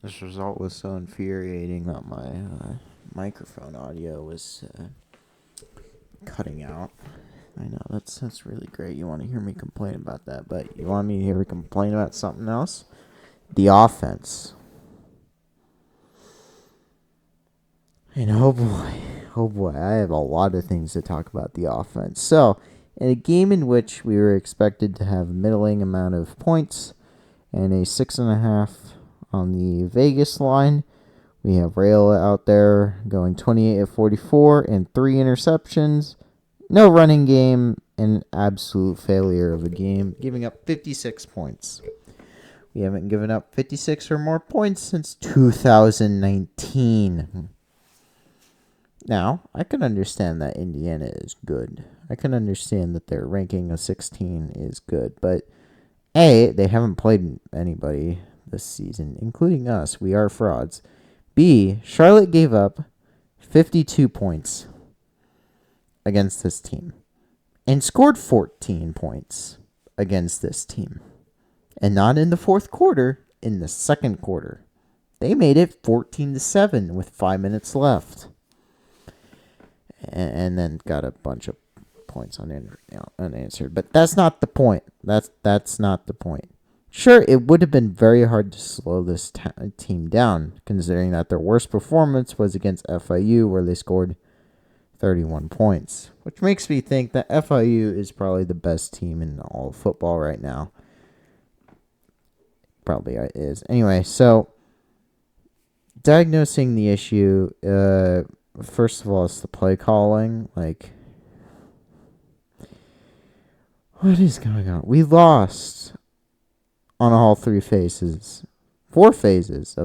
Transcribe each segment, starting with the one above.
This result was so infuriating that my microphone audio was cutting out. I know that's really great. You want to hear me complain about that, but you want me to hear me complain about something else? The offense. And oh boy, I have a lot of things to talk about the offense. So, in a game in which we were expected to have a middling amount of points and a 6.5 on the Vegas line, we have Rail out there going 28 of 44 and 3 interceptions. No running game, an absolute failure of a game, giving up 56 points. We haven't given up 56 or more points since 2019. Now, I can understand that Indiana is good. I can understand that their ranking of 16 is good, but A, they haven't played anybody this season, including us. We are frauds. B, Charlotte gave up 52 points against this team and scored 14 points against this team. And not in the fourth quarter, in the second quarter. They made it 14-7 with 5 minutes left. And then got a bunch of points unanswered. But that's not the point. That's not the point. Sure, it would have been very hard to slow this team down, considering that their worst performance was against FIU, where they scored 31 points, which makes me think that FIU is probably the best team in all of football right now. Probably is. Anyway, so diagnosing the issue, first of all, it's the play calling. Like, what is going on? We lost on all 4 phases of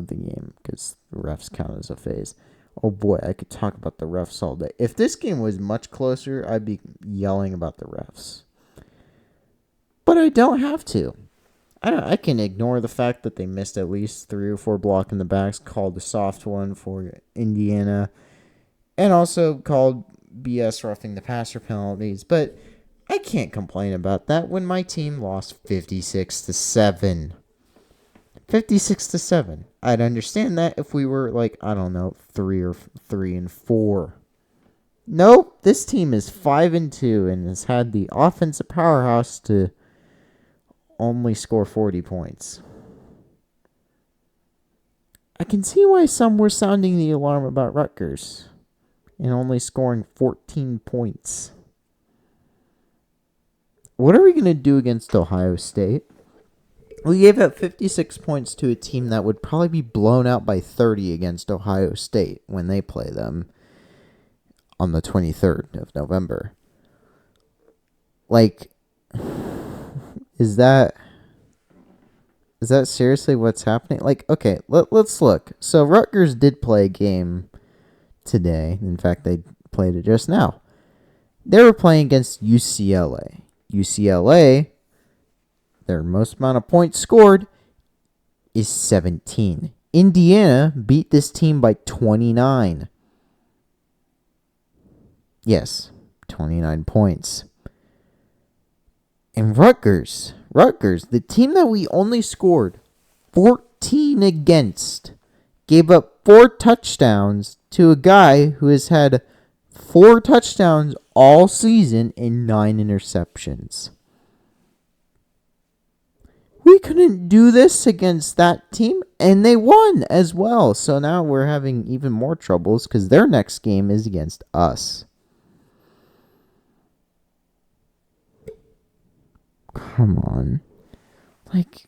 the game, because the refs count as a phase. Oh boy, I could talk about the refs all day. If this game was much closer, I'd be yelling about the refs. But I don't have to. I can ignore the fact that they missed at least 3 or 4 block in the backs, called a soft one for Indiana, and also called BS roughing the passer penalties. But I can't complain about that when my team lost 56-7. 56-7. I'd understand that if we were like, I don't know, 3-4. Nope, this team is 5-2 and has had the offensive powerhouse to only score 40 points. I can see why some were sounding the alarm about Rutgers and only scoring 14 points. What are we going to do against Ohio State? We gave up 56 points to a team that would probably be blown out by 30 against Ohio State when they play them on the 23rd of November. Like, is that seriously what's happening? Like, okay, let's look. So Rutgers did play a game today. In fact, they played it just now. They were playing against UCLA. UCLA, their most amount of points scored is 17. Indiana beat this team by 29. Yes, 29 points. And Rutgers, the team that we only scored 14 against, gave up 4 touchdowns to a guy who has had 4 touchdowns all season and 9 interceptions. We couldn't do this against that team, and they won as well. So now we're having even more troubles because their next game is against us. Come on. Like,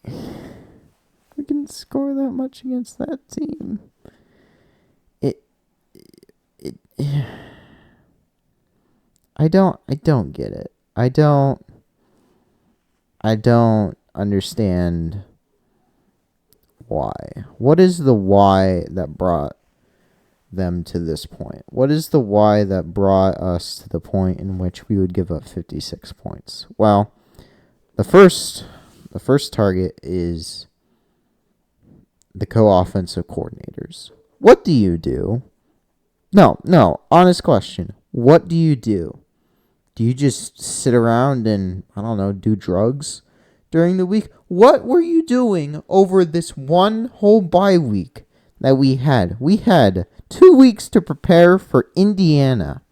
we can score that much against that team. I don't get it. I don't understand why. What is the why that brought them to this point? What is the why that brought us to the point in which we would give up 56 points? Well, the first target is the co-offensive coordinators. What do you do? No, honest question. What do you do? Do you just sit around and, I don't know, do drugs during the week. What were you doing over this one whole bye week that we had? We had 2 weeks to prepare for Indiana.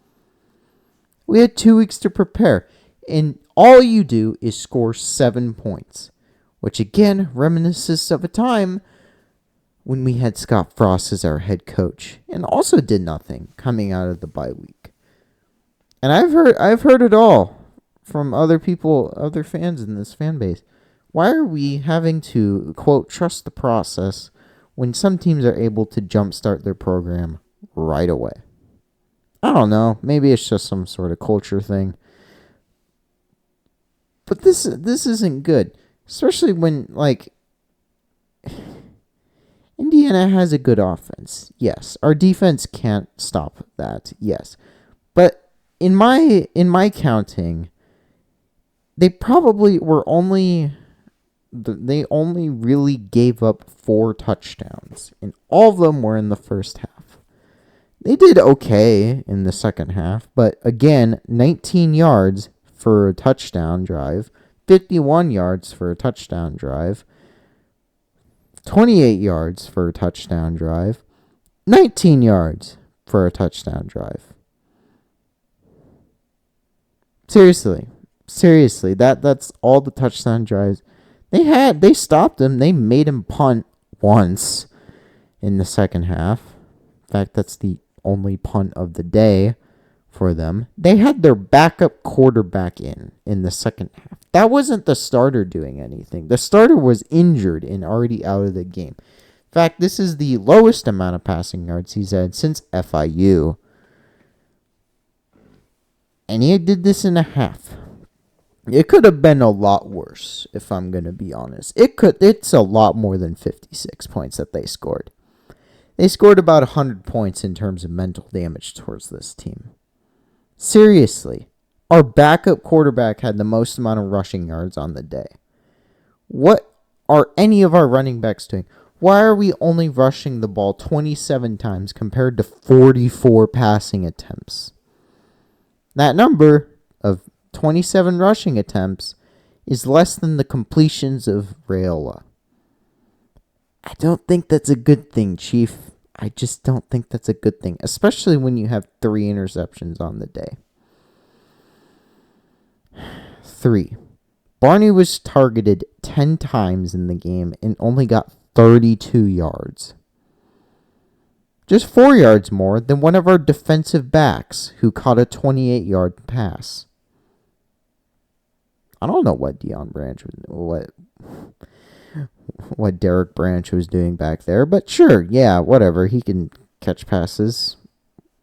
We had 2 weeks to prepare. And all you do is score 7 points, which again reminisces of a time when we had Scott Frost as our head coach and also did nothing coming out of the bye week. And I've heard it all from other people, other fans in this fan base. Why are we having to, quote, trust the process when some teams are able to jumpstart their program right away? I don't know. Maybe it's just some sort of culture thing. But this isn't good. Especially when, like, Indiana has a good offense. Yes. Our defense can't stop that. Yes. But in my counting, they probably were they only really gave up 4 touchdowns, and all of them were in the first half. They did okay in the second half, but again, 19 yards for a touchdown drive, 51 yards for a touchdown drive, 28 yards for a touchdown drive, 19 yards for a touchdown drive. Seriously, that's all the touchdown drives they had. They stopped him. They made him punt once in the second half. In fact, that's the only punt of the day for them. They had their backup quarterback in the second half. That wasn't the starter doing anything. The starter was injured and already out of the game. In fact, this is the lowest amount of passing yards he's had since FIU. And he did this in a half. It could have been a lot worse, if I'm going to be honest. It's a lot more than 56 points that they scored. They scored about 100 points in terms of mental damage towards this team. Seriously, our backup quarterback had the most amount of rushing yards on the day. What are any of our running backs doing? Why are we only rushing the ball 27 times compared to 44 passing attempts? That number of 27 rushing attempts is less than the completions of Raiola. I don't think that's a good thing, Chief. I just don't think that's a good thing, especially when you have 3 interceptions on the day. 3. Barney was targeted 10 times in the game and only got 32 yards. Just 4 yards more than one of our defensive backs who caught a 28-yard pass. I don't know what what Derek Branch was doing back there, but sure, yeah, whatever. He can catch passes.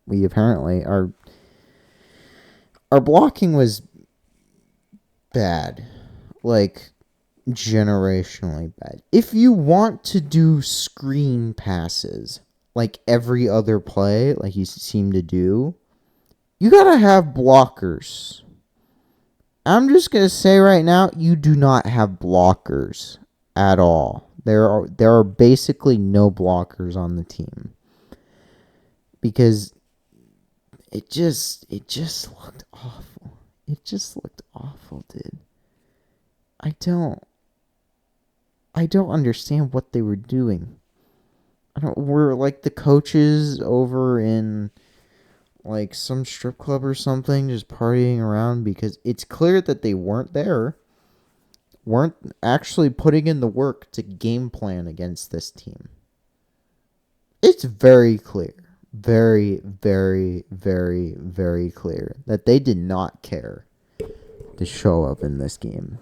We apparently our blocking was bad, like generationally bad. If you want to do screen passes like every other play, like you seem to do, you gotta have blockers. I'm just gonna say right now, you do not have blockers at all. There are basically no blockers on the team because it just looked awful. It just looked awful, dude. I don't understand what they were doing. We're like the coaches over in like some strip club or something just partying around, because it's clear that they weren't actually putting in the work to game plan against this team. It's very clear. Very, very, very, very clear that they did not care to show up in this game.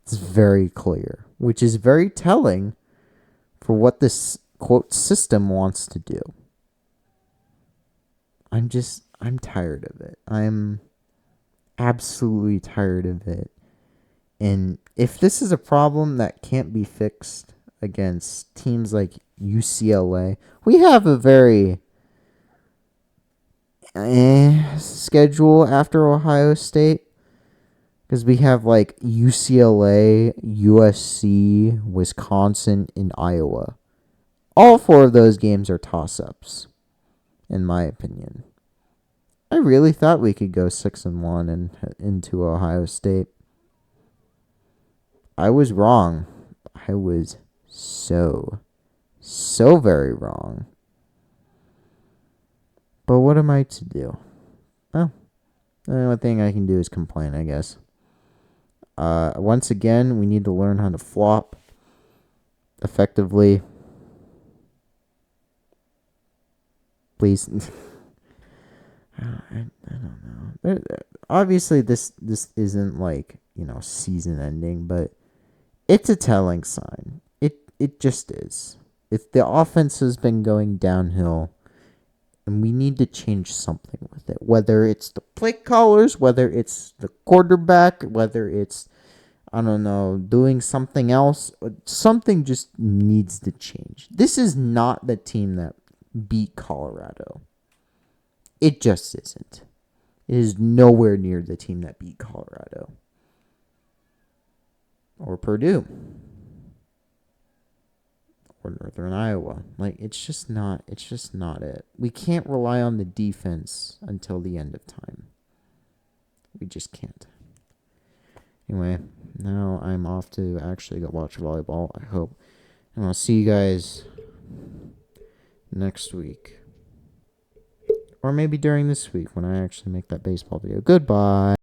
It's very clear, which is very telling for what this, quote, system wants to do. I'm tired of it. I'm absolutely tired of it. And if this is a problem that can't be fixed against teams like UCLA, we have a very schedule after Ohio State, because we have like UCLA, USC, Wisconsin, and Iowa. All 4 of those games are toss-ups, in my opinion. I really thought we could go 6-1 and into Ohio State. I was wrong. I was so very wrong. But what am I to do? Well, the only thing I can do is complain, I guess. Once again, we need to learn how to flop effectively. Please. I don't know. Obviously, this isn't like, season ending, but it's a telling sign. It just is. If the offense has been going downhill, and we need to change something with it. Whether it's the play callers, whether it's the quarterback, whether it's, I don't know, doing something else. Something just needs to change. This is not the team that beat Colorado. It just isn't. It is nowhere near the team that beat Colorado. Or Purdue. Or Northern Iowa. Like, it's just not it. We can't rely on the defense until the end of time. We just can't. Anyway, now I'm off to actually go watch volleyball, I hope. And I'll see you guys next week. Or maybe during this week when I actually make that baseball video. Goodbye.